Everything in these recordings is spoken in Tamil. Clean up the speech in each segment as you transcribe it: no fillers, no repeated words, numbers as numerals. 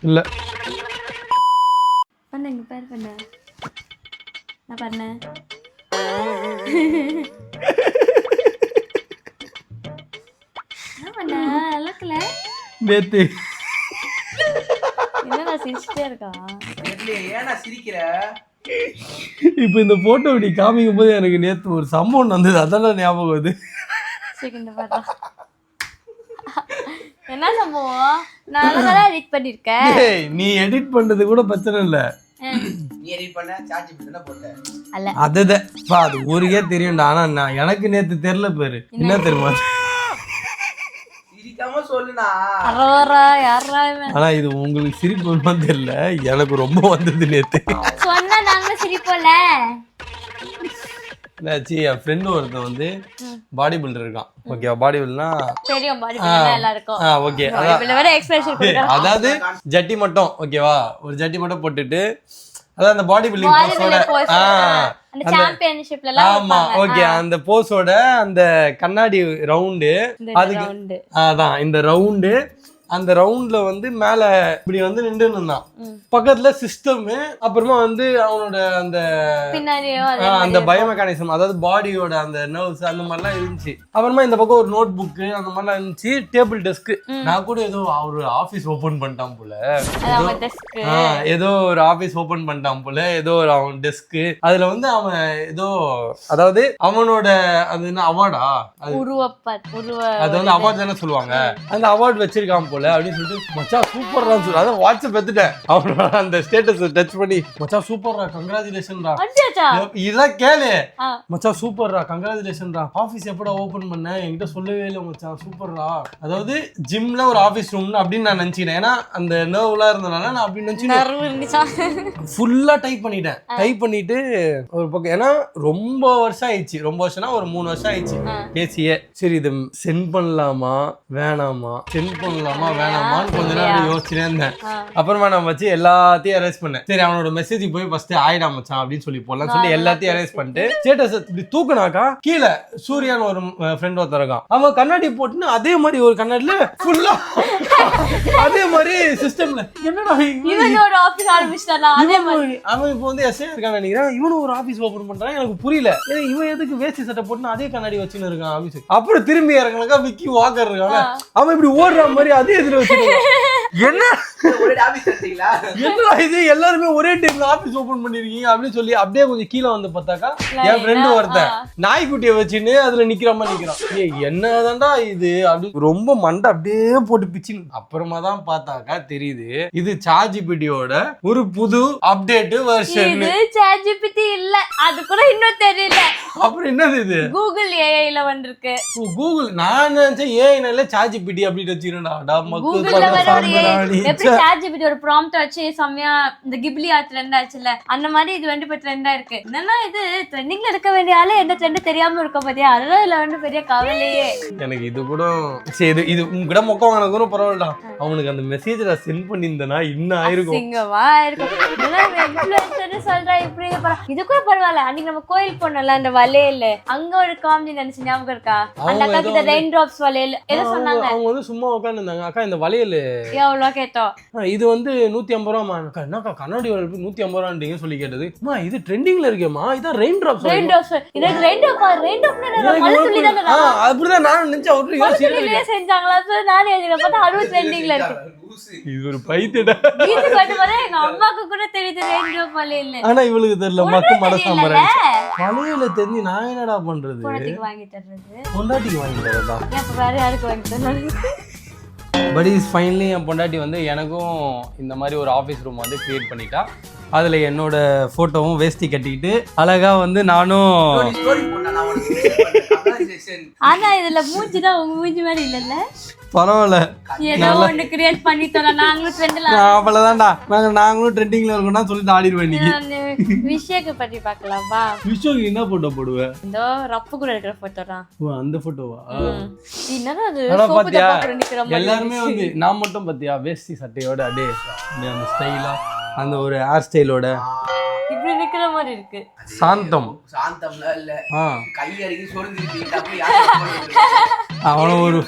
இல்ல பண்ணுங்க பேர் பண்ண நான் பண்ணேன் பண்ண நல்லாக்கல நேத்து என்னடா சிரிச்சிட்டே இருக்கா ஏன்னா சிரிக்கிற இப்போ இந்த போட்டோ நீ காமிக்கும் போது எனக்கு நேத்து ஒரு சம்பவம் வந்தது அதான் ஞாபகம் வருது. செகண்ட் பாத்தா என்ன சம்பவம் நான் நல்லா எடிட் பண்ணிருக்கேன். ஏய் நீ எடிட் பண்றது கூட பிரச்சனை இல்ல. நீ எடிட் பண்ண சார்ஜ் பண்ண போட்ட அல்ல அதுதான் அது ஊருக்கே தெரியும்டா. ஆனா நான் எனக்கு நேத்து தெரியல பேரு என்ன தெரியுமா? சிரிக்காம சொல்லுனா அரவரா யாரா இவன் ஆனா இது உங்களுக்கு சிரிப்பு வருமா தெரியல, எனக்கு ரொம்ப வந்தது நேத்து. சொன்னா நாங்க சிரிப்போல. என்னாச்சு, என் ஃப்ரெண்டு ஒருத்தன் வந்து பாடி பில்டர் இருக்கான். ஓகே, பாடி பில்டர்னா தெரியும், பாடி பில்டர் எல்லாருக்கும். ஓகே, இதுல வேற எக்ஸ்பிரஷன் கொடுக்கறோம். அதாவது ஜட்டி மட்டும் ஓகேவா, ஒரு ஜட்டி மட்டும் போட்டுட்டு அதான் அந்த பாடி பில்டிங் போஸோட அந்த சாம்பியன்ஷிப்ல எல்லாம் ஆமா ஓகே, அந்த போஸோட அந்த கண்ணாடி ரவுண்டு அதுக்கு அதான் இந்த ரவுண்டு, அந்த ரவுண்ட்ல வந்து மேல இப்படி வந்து நின்று இருந்தான். பக்கத்துல சிஸ்டம், அப்புறமா வந்து அவனோட அந்த அந்த பயோ மெக்கானிசம், அதாவது பாடியோட அந்த நர்வ்ஸ் அந்த மாதிரிலாம் இருந்துச்சு. அப்புறமா இந்த பக்கம் ஒரு நோட் புக்கு அந்த மாதிரிலாம் இருந்துச்சு. டேபிள் டெஸ்க், நான் கூட ஏதோ ஒரு ஆபீஸ் ஓபன் பண்ணிட்டான் போல, ஏதோ ஒரு ஆபீஸ் ஓபன் பண்ணிட்டான் போல, ஏதோ ஒரு அவன் டெஸ்க். அதுல வந்து அவன் ஏதோ, அதாவது அவனோட அது என்ன அவார்டா, அது வந்து அவார்ட் தானே சொல்லுவாங்க, அந்த அவார்ட் வச்சிருக்கான் போல அப்படின்னு சொல்லிட்டு மச்சான் சூப்பர்ரா சொல்லு. அதான் வாட்ஸ்அப் எடுத்துட்டேன் அவனோட அந்த ஸ்டேட்டஸ் டச் பண்ணி, மச்சான் சூப்பர்ரா கங்க்ராச்சுலேஷன்டா. இதெல்லாம் கேளு, மச்சான் சூப்பர்ரா கங்க்ராச்சுலேஷன்டா, ஆபீஸ் எப்படா ஓபன் பண்ண என்கிட்ட சொல்லவே இல்லை மச்சான் சூப்பர்ரா. அதாவது ஜிம்ல ஒரு ஆபீஸ் ரூம் அப்படின்னு நான் நினைச்சிட்டேன். ஏன்னா அந்த நர்வ்லாம் இருந்தனால நான் அப்படி நினைச்சு ஃபுல்லா டைப் பண்ணிட்டேன். டைப் பண்ணிட்டு ஒரு பக்கம், ஏன்னா ரொம்ப வருஷம் ஆயிடுச்சு, ரொம்ப வருஷம்னா ஒரு 3 வருஷம் ஆயிடுச்சு பேசியே. சரி இது சென்ட் பண்ணலாமா வேணாமா, சென்ட் பண்ணலாமா வேணாமான்னு கொஞ்ச நேரம் யோசிச்சுட்டே இருந்தேன். அப்புறமா நான் வச்சு எல்லாத்தையும் அரேஞ்ச் பண்ணேன். சரி அவனோட மெசேஜ் போய் ஃபர்ஸ்ட் ஆயிடா மச்சான் அப்படின்னு சொல்லி போடலாம் சொல்லி எல்லாத்தையும் அரேஞ்ச் பண்ணிட்டு ஸ்டேட்டஸ் இப்படி தூக்குனாக்கா கீழே சூர்யான்னு ஒரு ஃப்ரெண்ட் ஒருத்தர் இருக்கான். அவன் கண்ணாடி போட்டுன்னு அதே மாதிரி ஒரு கண்ணாடில ஃபுல்லா அதே மாதிரி சிஸ்டம்ல என்னடா அவன் இப்போ வந்து எஸ்ஐ இருக்கான்னு நினைக்கிறேன். இவனும் ஒரு ஆபீஸ் ஓபன் பண்றான், எனக்கு புரியல. இவன் எதுக்கு வேஸ்ட் சட்டை போட்டு அதே கண்ணாடி வச்சுன்னு இருக்கான் ஆபீஸ். அப்புறம் திரும்பி இறங்கினாக்கா விக்கி வாக்கர் இருக்காங்க, அவன் இப்படி ஓடுற மாதிரி அதே இதுல வச்சிருக்கான். என்ன இது எல்லாருமே ஒரே டைம்ல ஆபீஸ் ஓபன் பண்ணிருக்கீங்க அப்படின்னு சொல்லி அப்படியே கொஞ்சம் கீழே வந்து பார்த்தாக்கா என் ஃப்ரெண்டு ஒருத்தன் நாய்க்குட்டியை வச்சுன்னு அதுல நிக்கிற மாதிரி நிக்கிறான். என்னதான்டா இது அப்படி ரொம்ப மண்டை அப்படியே போட்டு பிச்சு. அப்புறமா தான் பார்த்தாக்கா தெரியுது இது சாட்ஜிபிடியோட ஒரு புது அப்டேட் வெர்ஷன். சாட்ஜிபிடி இல்ல, அது கூட இன்னும் தெரியல. அப்புறம் என்னது இது, கூகுள் ஏஐல வந்திருக்கு. கூகுள் நான் நினைச்சேன் ஏஐனால சாட்ஜிபிடி அப்படின்னு வச்சிருந்தா எப்படி சாட்ஜிபிடி ஒரு ப்ராம்ப்ட் வச்சு செம்மையா இந்த கிப்லி ட்ரெண்ட் ஆச்சுல, அந்த மாதிரி இது வந்து இப்ப ட்ரெண்டா இருக்கு. என்னன்னா இது ட்ரெண்டிங்ல இருக்க வேண்டிய ஆளு என்ன ட்ரெண்ட் தெரியாம இருக்க பாத்தியா, அதுதான் இதுல வந்து பெரிய கவலையே. எனக்கு இது கூட சரி, இது உங்ககிட்ட மொக்க வாங்கின கூட பரவாயில்லடா, அவனுக்கு அந்த மெசேஜ் நான் சென்ட் பண்ணியிருந்தேன்னா இன்னும் ஆயிருக்கும். சொல்றா இப்படி இது கூட பரவாயில்ல. அன்னைக்கு நம்ம கோயில் போனோம்ல அந்த வளையல், அங்க ஒரு காமெடி நினைச்சு ஞாபகம் இருக்கா, அந்த அக்கா கிட்ட ரெயின் டிராப்ஸ் வளையல் ஏதோ சொன்னாங்க. அவங்க வந்து சும்மா உட்கார்ந்து இருந்தாங்க, அக்கா இந்த வளையல் எவ்வளவு கேட்டோம், இது வந்து 150 ரூபாமா. என்னக்கா கண்ணாடி வளையல் 150 ரூபான்றீங்க சொல்லி கேட்டது. அம்மா இது ட்ரெண்டிங்ல இருக்கேம்மா, இதான் ரெயின் டிராப்ஸ். ரெயின் டிராப்ஸ் இது ரெயின் டிராப், ரெயின் டிராப்னா மழை துளி தானே. அப்படிதான் நான் நினைச்சேன். அவரு யோசிச்சிருக்கேன் செஞ்சாங்களா சோ நானே எழுதின பார்த்தா அது ட்ரெண்டிங்ல இருக்கு. இது ஒரு பைத்தியடா. இது கட்டு பாரு, எங்க அம்மாக்கு கூட தெரியுது ரெயின் டிராப் வளையல். ஆனா இவளுக்கு தெரியல, மக்கு மனசாமற வளையல தெரிஞ்சு நான் என்னடா பண்றது. பொண்டாட்டிக்கு வாங்கி தர்றது, பொண்டாட்டிக்கு வாங்கி தரதா, ஏன் வேற யாருக்கு வாங்கி தரணும். பட் இஸ் ஃபைனலி என் பொண்டாட்டி வந்து எனக்கும் இந்த மாதிரி ஒரு ஆஃபீஸ் ரூம் வந்து கிரியேட் பண்ணிட்டா. அதில் என்னோட ஃபோட்டோவும் வேஷ்டி கட்டிக்கிட்டு அழகா வந்து நானும். ஆனா இதுல மூஞ்சிதான் உங்க மூஞ்சி மாதிரி இல்லல்ல, பரவாயில்ல ஏதோ ஒன்று கிரியேட் பண்ணிட்டோம். நாங்களும் ட்ரெண்ட்ல அவ்வளோதான்டா, நாங்களும் ட்ரெண்டிங்ல இருக்கோம்னா சொல்லிட்டு ஆடிடுவேன். இன்னைக்கு விஷயத்தை பத்தி பார்க்கலாமா? விஷயம் என்ன போட்டோ போடுவேன், இந்த ரப்பு கூட இருக்கிற போட்டோ தான். ஓ அந்த போட்டோவா? என்னடா அது பாத்தியா, எல்லாருமே வந்து நான் மட்டும் பாத்தியா வேஷ்டி சட்டையோட அப்படியே அந்த ஸ்டைலா அந்த ஒரு ஹேர் ஸ்டைலோட இப்படி நிக்கிற மாதிரி இருக்கு. சாந்தம் சாந்தம்ல இல்ல, கை அடிக்கி சொரிஞ்சிருக்கீங்க. அவன ஒரு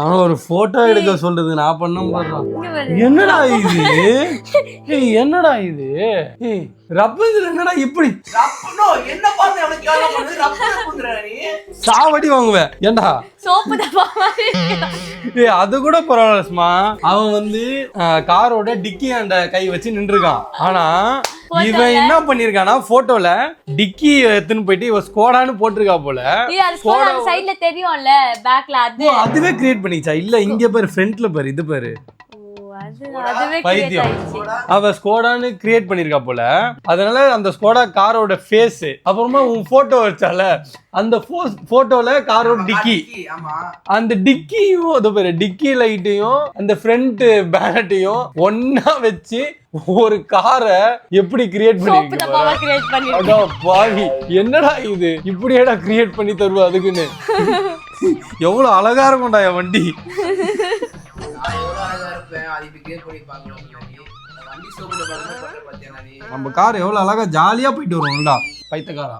அவன் ஒரு போட்டோ எடுக்க சொல்றது நான் பண்ண போடுறான். இங்க பாரு. என்னடா இது? ஏய் என்னடா இது? ஏய் ரப்பர் என்னடா இப்படி ரப்பனோ என்ன பார்த்து அவனுக்கு கேவலமா பண்ணுது ரப்பன குந்துறா நீ சாவடி வாங்குவேன் ஏண்டா? சோப்பு டப்பா மாதிரி இருக்கு. ஏய் அது கூட பரவாயில்ல சும்மா. அவன் வந்து காரோட டிக்கி அந்த கை வச்சு நின்றுருக்கான். ஆனா இவன் என்ன பண்ணிருக்கானா போட்டோல டிக்கி எடுத்துன்னு போயிட்டு இவன் ஸ்கோடான்னு போட்டிருக்கா போல. அது ஸ்கோடா சைடுல தெரியும்ல பேக்ல அது. அதுவே கிரியேட் பண்ணிச்சா? இல்ல இங்க பாரு ஃப்ரண்ட்ல பாரு இது பாரு. அதுவே பைத்தியம். அவ ஸ்கோடான்னு கிரியேட் பண்ணிருக்கா போல. அதனால அந்த ஸ்கோடா காரோட ஃபேஸ் அப்புறமா உன் போட்டோ வச்சால அந்த போட்டோல காரோட டிக்கி ஆமா அந்த டிக்கியும் அது பேரு டிக்கி லைட்டையும் அந்த ஃப்ரண்ட் பேனட்டையும் ஒன்னா வச்சு ஒரு காரை எப்படி கிரியேட் சோப்பு டப்பாவா கிரியேட் பண்ணி. அடா பாவி என்னடா இது இப்படியேடா கிரியேட் பண்ணி தருவா அதுக்குன்னு. எவ்வளவு அழகா இருக்கும்டா என் வண்டி. நான் எவ்வளவு அழகா இருப்பேன் அது இப்படி கிரியேட் பண்ணி பார்க்கணும் நீ வண்டி சோப்புல பார்க்கணும் பண்ற பாத்தியா நீ நம்ம கார் எவ்வளவு அழகா ஜாலியா போயிட்டு வருவோம்டா பைத்தக்காரா.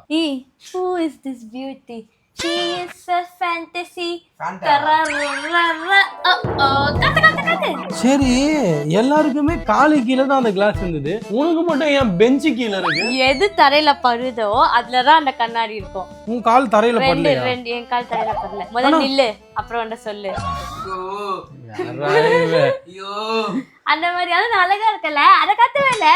Who is this beauty? She is a fantasy. Fanta. கத்து. சரி எல்லாருக்குமே காலு கீழே தான் அந்த கிளாஸ் இருந்தது, உனக்கு மட்டும் ஏன் பெஞ்சு கீழே இருக்கு? எது தரையில படுதோ அதுலதான் அந்த கண்ணாடி இருக்கும். உன் கால் தரையில ரெண்டு படலையா? ரெண்டு என் கால் தரையில படல. முதல்ல நில்லு அப்புறம் வந்து சொல்லு. ஐயோ அந்த மாதிரி அது அழகா இருக்கல அத கத்தவே இல்ல.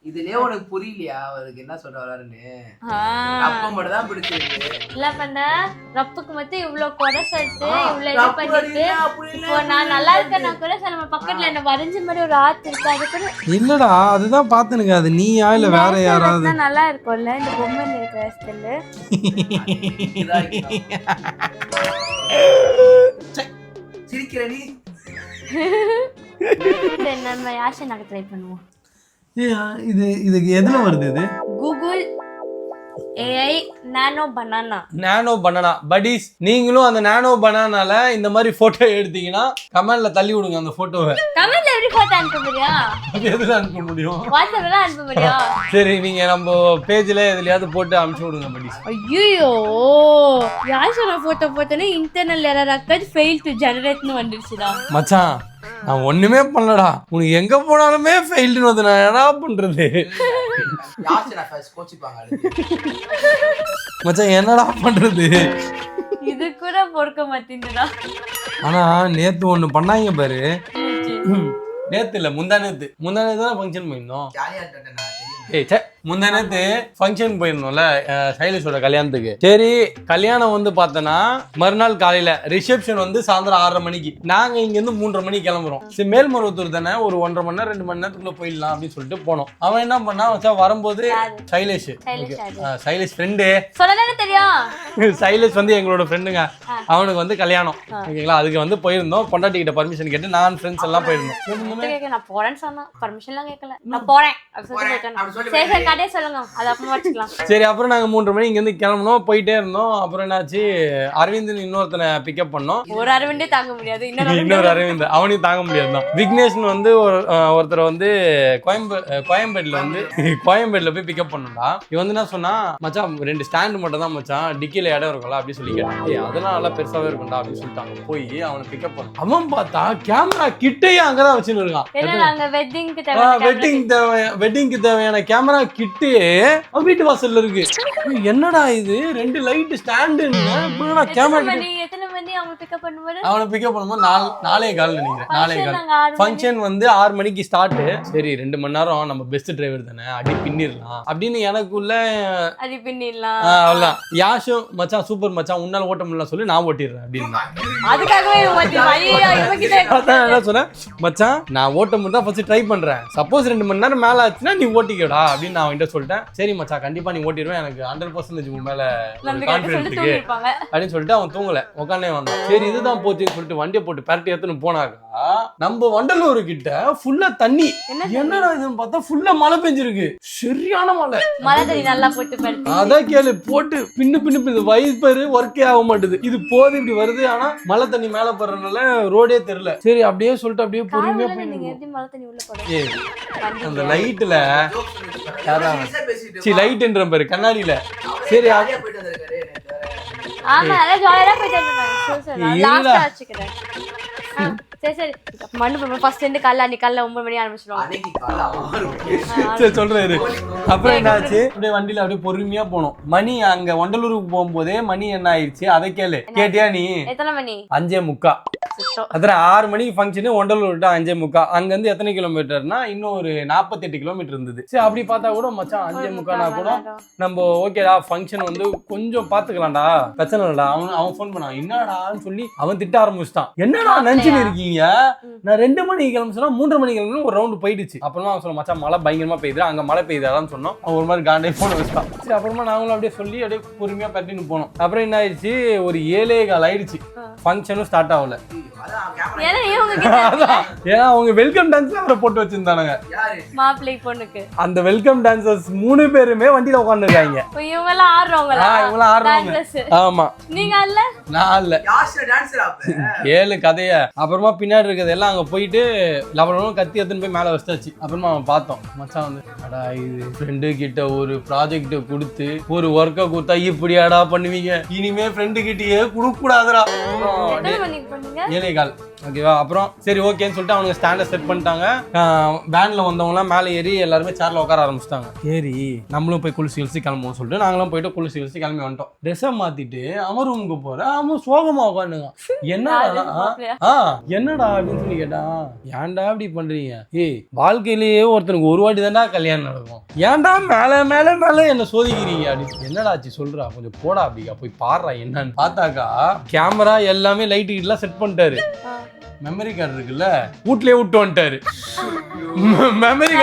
இதுலயே உனக்கு புரியலையா அவருக்கு என்ன சொல்ற வராருன்னு? அப்ப மட்டும் தான் பிடிச்சிருக்கு. இல்ல பண்ண ரப்புக்கு மட்டும் இவ்வளவு குறை சொல்லிட்டு இவ்வளவு இது பண்ணிட்டு இப்போ நான் நல்லா இருக்கேன் நான் கூட நம்ம பக்கத்துல என்ன வரைஞ்ச மாதிரி ஒரு ஆத்து இருக்கு அது கூட இல்லடா அதுதான் பாத்துனுங்க. அது நீயா இல்ல வேற யாராவது? நல்லா இருக்கும்ல இந்த பொம்மை இருக்கிற ஸ்டைல். சிரிக்கிற நீ நம்ம யாஷை நாங்க ட்ரை பண்ணுவோம். இது இதுக்கு எதுல வருது? இது கூகுள் AI நானோ பனானா. நானோ பனானா buddies, நீங்களும் அந்த நானோ பனானால இந்த மாதிரி போட்டோ எடுத்தீங்கன்னா கமெண்ட்ல தள்ளி விடுங்க அந்த போட்டோவை. கமெண்ட்ல எப்படி போட்டோ அனுப்ப முடியும்? அது எதுல அனுப்ப முடியும்? வாட்ஸ்அப்ல அனுப்ப முடியும். சரி நீங்க நம்ம பேஜ்ல எதுலயாவது போட்டு அனுப்பிச்சு விடுங்க buddies. ஐயோ யாஷோட போட்டோ போட்டோனே internal error occurred fail to ஜெனரேட்னு வந்துருச்சுடா. மச்சான் நான் ஒண்ணுமே பண்ணலடா, உனக்கு எங்க போனாலுமே ஃபெயில்டுன்னு வந்து நான் என்ன பண்றது? யாச்சனா ஃபர்ஸ்ட் கோச்சிப்பாங்க அடுத்து. மச்சான் என்னடா பண்றது? இது கூட பொறுக்க மாட்டேங்குதுடா. ஆனா நேத்து ஒண்ணு பண்ணாங்க பாரு. நேத்து இல்ல முந்தா நேத்து தான் ஃபங்க்ஷன் போயிருந்தோம். ஜாலியா இருக்கட்டேன் நான் தெரியும். ஏய் சே முந்தா நேத்து ஃபங்க்ஷன் போயிருந்தோம்ல சைலேஷோட கல்யாணத்துக்கு. சரி கல்யாணம் வந்து பார்த்தனா மறுநாள் காலையில ரிசப்ஷன் வந்து சாயந்தரம் 6:30 மணிக்கு. நாங்க இங்க இருந்து 3:30 மணிக்கு கிளம்புறோம். சரி மேல்மருவத்தூர் தானே ஒரு 1.5 மணி நேரம் 2 மணி நேரத்துக்குள்ள போயிடலாம் அப்படின்னு சொல்லிட்டு போனோம். அவன் என்ன பண்ணா வரும்போது சைலேஷ் சைலேஷ் ஃப்ரெண்டு சொல்லதானே தெரியும். சைலேஷ் வந்து எங்களோட ஃப்ரெண்டுங்க. அவனுக்கு வந்து கல்யாணம் ஓகேங்களா. அதுக்கு வந்து போயிருந்தோம். பொண்டாட்டி கிட்ட பர்மிஷன் கேட்டு நான் ஃப்ரெண்ட்ஸ் எல்லாம் போயிருந்தோம். நான் போறேன்னு சொன்னா பர்மிஷன்லாம் கேட்கல. நான் போறேன் சரி கடையே சொல்லுங்க அது அப்புறமா வச்சுக்கலாம். சரி அப்புறம் நாங்க 3:30 மணி இங்க இருந்து கிளம்பணும். போயிட்டே இருந்தோம். அப்புறம் என்னாச்சு அரவிந்த் இன்னொருத்தனை பிக்கப் பண்ணோம். ஒரு அரவிந்தே தாங்க முடியாது, இன்னொரு அரவிந்த் அவனையும் தாங்க முடியாதுதான். விக்னேஷ்னு வந்து ஒருத்தர் வந்து கோயம்பேடுல போய் பிக்கப் பண்ணா. இவன் வந்து என்ன சொன்னா மச்சான் 2 ஸ்டாண்ட் மட்டும் தான் மச்சான் டிக்கில இடம் இருக்கும்ல அப்படி சொல்லி கேட்டான். அதெல்லாம் நல்லா பெருசாவே இருக்கும்டா அப்படின்னு சொல்லிட்டாங்க. போய் அவனை பிக்கப் பண்ண அவன் பார்த்தா கேமரா கிட்டையே அங்கதான் வச்சுன்னு இருக்கான். வெட்டிங்க்கு தேவையான கேமரா கிட்டே வீட்டு வாசல்ல இருக்கு. என்னடா இது 2 லைட் ஸ்டாண்டு கேமரா. அவனை பிக்கப் பண்ணும்போது 4:15 நினைக்கிறேன். 4:15 ஃபங்க்ஷன் வந்து 6 மணிக்கு ஸ்டார்ட். சரி 2 மணி நேரம் நம்ம பெஸ்ட் டிரைவர் தானே அடி பின்னிடலாம் அப்படின்னு எனக்குள்ள அடி பின்னிடலாம். அவ்வளவுதான். யாஷும் மச்சான் சூப்பர் மச்சான் உன்னால ஓட்ட முடியல சொல்லி நான் ஓட்டிடுறேன் அப்படின்னு. அதுக்காகவே என்ன சொன்னேன் மச்சான் நான் ஓட்ட முடியும் தான் ஃபர்ஸ்ட் ட்ரை பண்றேன். சப்போஸ் 2 மணி நேரம் மேல ஆச்சுன்னா நீ ஓட்டிக்கடா அப்படின்னு நான் அவன்கிட்ட சொல்லிட்டேன். சரி மச்சான் கண்டிப்பா நீ ஓட்டிடுவேன் எனக்கு 100% உன் மேல கான்ஃபிடன்ஸ் இருக்கு அப்படின்னு சொல்லிட்டு அவன் தூங்கல உட்காந்தே வந்தான். சரி இதுதான் போச்சுன்னு சொல்லிட்டு வண்டியை போட்டு பரட்டி எடுத்துன்னு போனாக்கா நம்ம வண்டலூர் கிட்ட ஃபுல்லா தண்ணி. என்னடா இதுன்னு பார்த்தா ஃபுல்லா மழை பெஞ்சிருக்கு. சரியான மழை தண்ணி நல்லா போட்டு அதான் கேளு போட்டு பின்னு வைப்பரு ஒர்க்கே ஆக மாட்டுது. இது போது இப்படி வருது. ஆனா மழை தண்ணி மேல போறதுனால ரோடே தெரியல. சரி அப்படியே சொல்லிட்டு அப்படியே பொறுமையா அந்த லைட்ல லைட்ன்ற பாரு கண்ணாடியில. சரி ஆமா நல்லா ஜாலியா போயிட்டு வந்தேன் லாஸ்டா வச்சுக்கிறேன் சரி மண்ணு ஃபர்ஸ்ட் இருந்து காலைல அன்னைக்கு காலைல 9 மணி ஆரம்பிச்சிடும் சரி சொல்றாரு. அப்புறம் என்னாச்சு, அப்படியே வண்டியில அப்படியே பொறுமையா போனோம். மணி அங்க ஒண்டலூருக்கு போகும்போதே மணி என்ன ஆயிடுச்சு அதை கேட்டியா நீ? எத்தனை மணி? 5:45. அப்புறம் 6 மணிக்கு ஃபங்க்ஷனு, ஒண்டலூர் 5:45. அங்க இருந்து எத்தனை கிலோமீட்டர்னா இன்னும் ஒரு 48 கிலோமீட்டர் இருந்தது. சரி அப்படி பார்த்தா கூட மச்சான் 5:45னா கூட நம்ம ஓகேடா ஃபங்க்ஷன் வந்து கொஞ்சம் பாத்துக்கலாம்டா, பிரச்சனை இல்லடா. அவன் ஃபோன் பண்ணான், என்னடான்னு சொல்லி அவன் திட்ட ஆரம்பிச்சிட்டான். என்னடா நினைச்சுன்னு இருக்கீங்க, நான் 2 மணிக்கு கிளம்ப சொன்னா 3:30 மணிக்கு கிளம்பி ஒரு ரவுண்டு போயிடுச்சு. அப்புறமா அவன் சொல்ல, மச்சான் மழை பயங்கரமா பெய்யுது, அங்க மழை பெய்யுதான்னு சொன்னோம். அவன் ஒரு மாதிரி காண்டே போன வச்சுட்டான். சரி அப்புறமா நாங்களும் அப்படியே சொல்லி அப்படியே பொறுமையா பட்டின்னு போனோம். அப்புறம் என்ன ஆயிடுச்சு, ஒரு 7:15 ஆயிடுச்சு. ஃபங்க்ஷனும் ஸ்டார்ட் ஆகல. ஏன்னா அவங்க வெல்கம் டான்ஸ் அவரை போட்டு வச்சிருந்தானுங்க மாப்பிள்ளை பொண்ணுக்கு. அந்த வெல்கம் டான்சர்ஸ் 3 பேருமே வண்டியில உட்கார்ந்து இருக்காங்க. இவங்க எல்லாம் ஆடுறவங்களா? இவங்க ஆடுறவங்க. ஆமா. நீங்க அல்ல? நான் அல்ல. யாஷ் டான்சர் அப்ப 7 கதைய. அப்புறமா பின்னாடி இருக்கிறது எல்லாம் அங்க போயிட்டு லவலவன கத்தி எடுத்துன்னு போய் மேல வச்சாச்சு. அப்புறமா அவன் பார்த்தோம், மச்சான் வந்து அடா இது ஃப்ரெண்டு கிட்ட ஒரு ப்ராஜெக்ட் கொடுத்து ஒரு ஒர்க்கை கொடுத்தா இப்படியாடா பண்ணுவீங்க, இனிமே ஃப்ரெண்டு கிட்டயே கொடுக்க கூடாதுடா. 7:15. ஓகேவா? அப்புறம் சரி ஓகேன்னு சொல்லிட்டு அவங்க ஸ்டாண்டை செட் பண்ணிட்டாங்க. வேன்ல வந்தவங்கலாம் மேலே ஏறி எல்லாருமே சேர்ல உட்கார ஆரம்பிச்சிட்டாங்க. ஏறி நம்மளும் போய் குளிச்சு கிளம்புவோம் சொல்லிட்டு நாங்களும் போயிட்டு குளிச்சு கிளம்பி வந்துட்டோம். ட்ரெஸ்ஸை மாத்திட்டு அவன் ரூமுக்கு போறேன். அவன் சோகமா உட்காந்துங்க. என்னடா அப்படின்னு சொல்லி கேட்டான். ஏன்டா இப்படி பண்றீங்க? வாழ்க்கையிலேயே ஒருத்தனுக்கு ஒரு வாட்டி தான்டா கல்யாணம் நடக்கும், ஏன்டா மேல மேல மேல என்ன சோதிக்கிறீங்க அப்படின்னு. என்னடாச்சு சொல்றா, கொஞ்சம் போடா அப்படிக்கா, போய் பாடுறா என்னன்னு. பார்த்தாக்கா கேமரா எல்லாமே லைட்டு கிட்டலாம் செட் பண்ணிட்டாரு. மெமரி கார்டு இருக்குல்ல, வீட்லயே விட்டு வந்துட்டாரு. மெமரி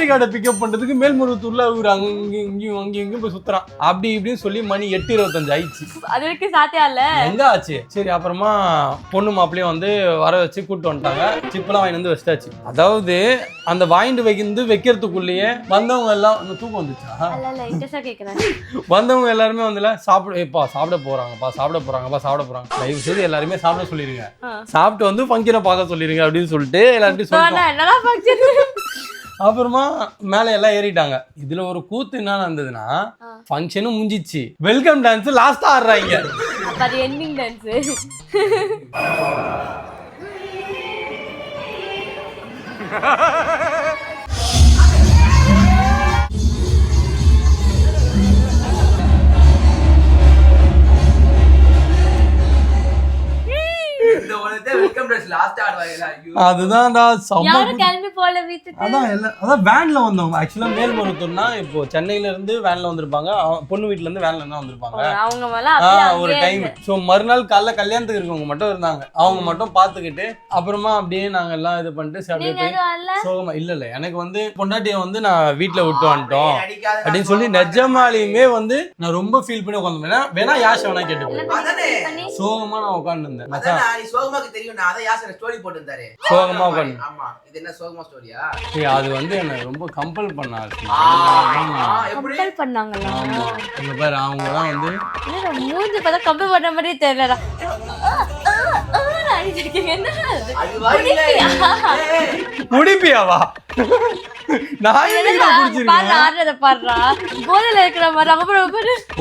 கார்டை பிக்கப் பண்றதுக்கு மேல்மருவத்தூர்ல அவர் அங்கேயும் போய் சுத்துறான். அப்படி இப்படின்னு சொல்லி மணி 8:25 ஆயிடுச்சு. அது வரைக்கும் சாத்தியா இல்ல, எங்க ஆச்சு. சரி அப்புறமா பொண்ணு மாப்பிளையும் வந்து வர வச்சு கூப்பிட்டு வந்துட்டாங்க. சிப்பெல்லாம் வாங்கி வந்து வச்சாச்சு. அதாவது அந்த வாங்கிட்டு வைக்கிறதுக்குள்ளேயே வந்தவங்க எல்லாம் தூக்கம் வந்துச்சா? வந்தவங்க எல்லாருமே வந்து சாப்பிட போறாங்க. தயவு செய்து எல்லாருமே சாப்பிட சொல்லிருங்க, சாப்பிட்டு வந்து ஃபங்க்ஷனை பார்க்க சொல்லிருங்க அப்படின்னு சொல்லிட்டு எல்லார்ட்டையும் சொல்லிட்டாங்க. அப்புறமா மேல எல்லாம் ஏறிட்டாங்க. இதுல ஒரு கூத்து என்ன நடந்ததுன்னா, ஃபங்க்ஷனும் முடிஞ்சிச்சு, வெல்கம் டான்ஸ் லாஸ்டா ஆடுறாங்க. அது எண்டிங் டான்ஸ். அதுதான்டா கிளம்பி போல வீட்டுக்கு. அதான் வேன்ல வந்தவங்க. ஆக்சுவலா மேல்மருவத்தூர்னா இப்போ சென்னையில இருந்து வேன்ல வந்திருப்பாங்க, பொண்ணு வீட்டுல இருந்து வேன்ல தான் வந்திருப்பாங்க. ஒரு டைம். ஸோ மறுநாள் காலைல கல்யாணத்துக்கு இருக்கவங்க மட்டும் இருந்தாங்க. அவங்க மட்டும் பாத்துக்கிட்டு அப்புறமா அப்படியே நாங்க எல்லாம் இது பண்ணிட்டு அப்படியே போய் சோகமா இல்ல எனக்கு வந்து பொண்டாட்டிய வந்து நான் வீட்டுல விட்டு வந்துட்டோம் அப்படின்னு சொல்லி நிஜமாலையுமே வந்து நான் ரொம்ப ஃபீல் பண்ணி உட்காந்து வேணா யாஷ் வேணா கேட்டு சோகமா நான் உட்காந்து இருந்தேன். சோகமா உட்காந்து அது வந்து என்ன ரொம்ப கம்பல் பண்ணாரு. பாரு அவங்க தான் வந்து மூஞ்சி பார்த்தா கம்பல் பண்ண மாதிரி தெரியலடா. முடிப்பியாவா?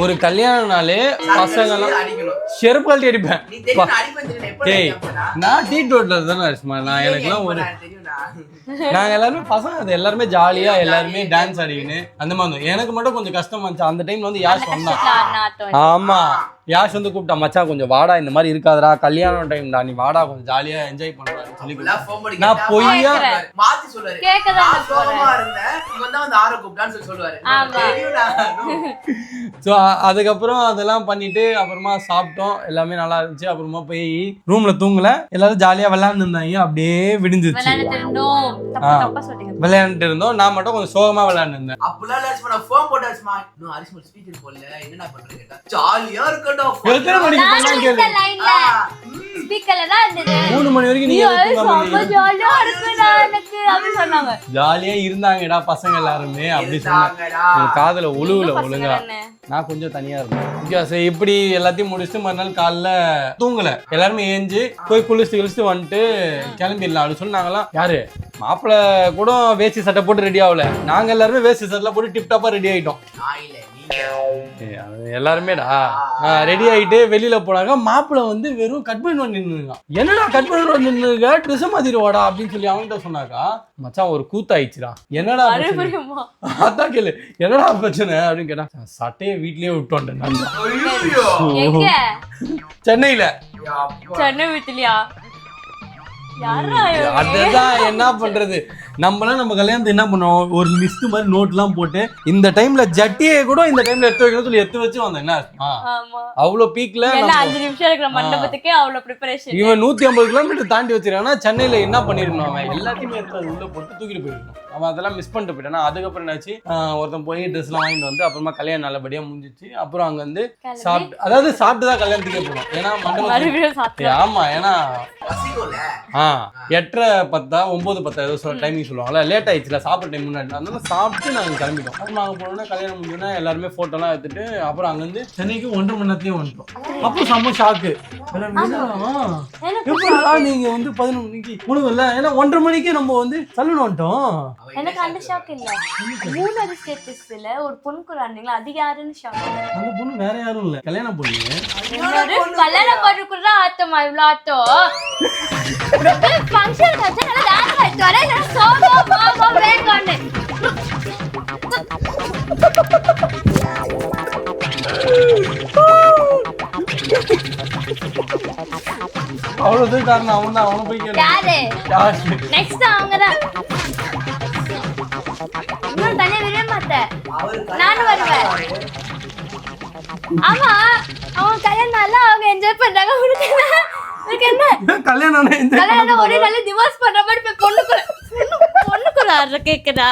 ஒரு கல்யாண நாளே பசங்க செருப்பு கழட்டி அடிப்பேன். நான் டீ டோட்ல தானே நான் எனக்குலாம் ஒரு நாங்க எல்லாருமே பசங்க அது எல்லாருமே ஜாலியா எல்லாருமே டான்ஸ் ஆடிக்கின்னு அந்த மாதிரி. எனக்கு மட்டும் கொஞ்சம் கஷ்டமா இருந்துச்சு அந்த டைம்ல வந்து யாஷ் வந்தான். ஆமா யாஷ் வந்து கூப்பிட்டா, மச்சான் கொஞ்சம் வாடா, இந்த மாதிரி இருக்காதரா, கல்யாண டைம்டா, நீ வாடா கொஞ்சம் ஜாலியா என்ஜாய் பண்றான்னு சொல்லி நான் பொய்யா மாத்தி சொல்லுவாரு. ஸோ அதுக்கப்புறம் அதெல்லாம் பண்ணிட்டு அப்புறமா சாப்பிட்டோம், எல்லாமே நல்லா இருந்துச்சு. அப்புறமா போய் ரூம்ல தூங்கல, எல்லாரும் ஜாலியா விளையாண்டு இருந்தாங்க. அப்படியே விடிஞ்சிச்சு. விளையாண்டுட்டு இருந்தோம். நான் மட்டும் கொஞ்சம் சோகமா விளையாண்டு இருந்தேன். ஜாலியா இருக்கட்டும். எத்தனை மணிக்கு பீக்கல தான் இருந்தது 3 மணி வரைக்கும் நீங்க ரொம்ப ஜாலியா இருக்குடா எனக்கு அப்படி சொன்னாங்க. ஜாலியா இருந்தாங்கடா பசங்க எல்லாருமே அப்படி சொன்னாங்க. காதுல ஒழுவுல ஒழுங்கா. நான் கொஞ்சம் தனியா இருந்தேன். இப்படி எல்லாத்தையும் முடிச்சுட்டு மறுநாள் காலைல தூங்கல. எல்லாருமே ஏஞ்சி போய் குளிச்சுட்டு வந்துட்டு கிளம்பிடலாம் அப்படின்னு சொல்லி நாங்கெல்லாம் யாரு மாப்பிள்ளை கூட வேஷ்டி சட்டை போட்டு ரெடி ஆகல. நாங்க எல்லாருமே வேஷ்டி சட்டை போட்டு டிப் டாப்பா ரெடி ஆயிட்டோம். எல்லாருமேடா ரெடி ஆயிட்டு வெளியில போனாங்க. மாப்பிள்ள வந்து வெறும் கட் பண்ணி நின்னுங்க. என்னடா கட் பண்ணி நின்னுங்க ட்ரெஸ் மாத்திடுவாடா அப்படின்னு சொல்லி அவன்கிட்ட சொன்னாக்கா மச்சான் ஒரு கூத்தாயிடுச்சுடா. என்னடா அதான் கேளு என்னடா பிரச்சனை அப்படின்னு கேட்டா சட்டையை வீட்லயே விட்டோம். சென்னையில சென்னை வீட்டுலயா? அதுதான் என்ன பண்றது. நம்ம கல்யாணத்தை என்ன பண்ணுவோம் ஒரு லிஸ்ட் மாதிரி நோட் எல்லாம் போட்டு இந்த டைம்ல ஜட்டியை கூட இந்த டைம்ல எடுத்து வைக்கணும் சொல்லி எடுத்து வச்சு வந்தேன். என்ன அவ்வளவு பீக்ல 5 நிமிஷம் இருக்கிற மண்டபத்துக்கே அவ்வளவு ப்ரிப்பரேஷன். இவன் 150 கிலோமீட்டர் தாண்டி வச்சிருக்கானா சென்னையில என்ன பண்ணிருக்கணும் அவன் எல்லாத்தையுமே எடுத்து உள்ள போட்டு தூக்கிட்டு போயிருக்கணும். அவன் அதெல்லாம் மிஸ் பண்ணிட்டு போயிட்டானா. அதுக்கப்புறம் என்னாச்சு ஒருத்தன் போய் ட்ரெஸ் எல்லாம் வாங்கிட்டு வந்து அப்புறமா கல்யாணம் நல்லபடியா முடிஞ்சிச்சு. அப்புறம் அங்க வந்து அதாவது சாப்பிட்டுதான் கல்யாணத்துக்கே போனோம். ஏன்னா மண்டபம் ஆமா ஏன்னா 8:30 9:10 ஏதோ டைமிங் சொல்லுவாங்கல்ல லேட் ஆயிடுச்சுல சாப்பிட்ற டைம் முன்னாடி. அதனால சாப்பிட்டு நாங்கள் கிளம்பிட்டோம். அப்புறம் நாங்கள் போனோம்னா கல்யாணம் முடிஞ்சோன்னா எல்லாருமே ஃபோட்டோலாம் எடுத்துட்டு அப்புறம் அங்கேருந்து சென்னைக்கு 1.5 மணி நேரத்தையும் வந்துட்டோம். அப்போ செம்ம ஷாக்கு. எப்படா நீங்க வந்து 11 மணிக்கு முடிவுல ஏன்னா 1.5 மணிக்கு நம்ம வந்து சலூன் வந்துட்டோம். எனக்கு அந்த ஷாக் இல்ல. 3 ஸ்டேட்டஸ்ல ஒரு பொண்ணு குறானீங்களா அது யாருன்னு ஷாக். அந்த பொண்ணு வேற யாரும் இல்ல கல்யாணம் பொண்ணு. கல்யாணம் பண்ணி குறா ஆத்தமா இவ்ளோ ஆத்தோ. ஃபங்க்ஷன் கச்சல டான்ஸ் ஆயிட்டு வரே நான் சோலோ மாமா வேகோன்னு. அவ்வளவு காரணம் அவனை போய் கேளு. யாரு நெக்ஸ்ட் அவங்கதான். இன்னும் தனியா விட மாட்டேன் நானும் வருவேன். ஆமா அவங்க கல்யாணம் அவங்க என்ஜாய் பண்றாங்க. என்ன கல்யாணம் ஒரே நாள் டிவோர்ஸ் பண்ற மாதிரி பொண்ணுக்குள்ள ஆடுற கேக்குதா?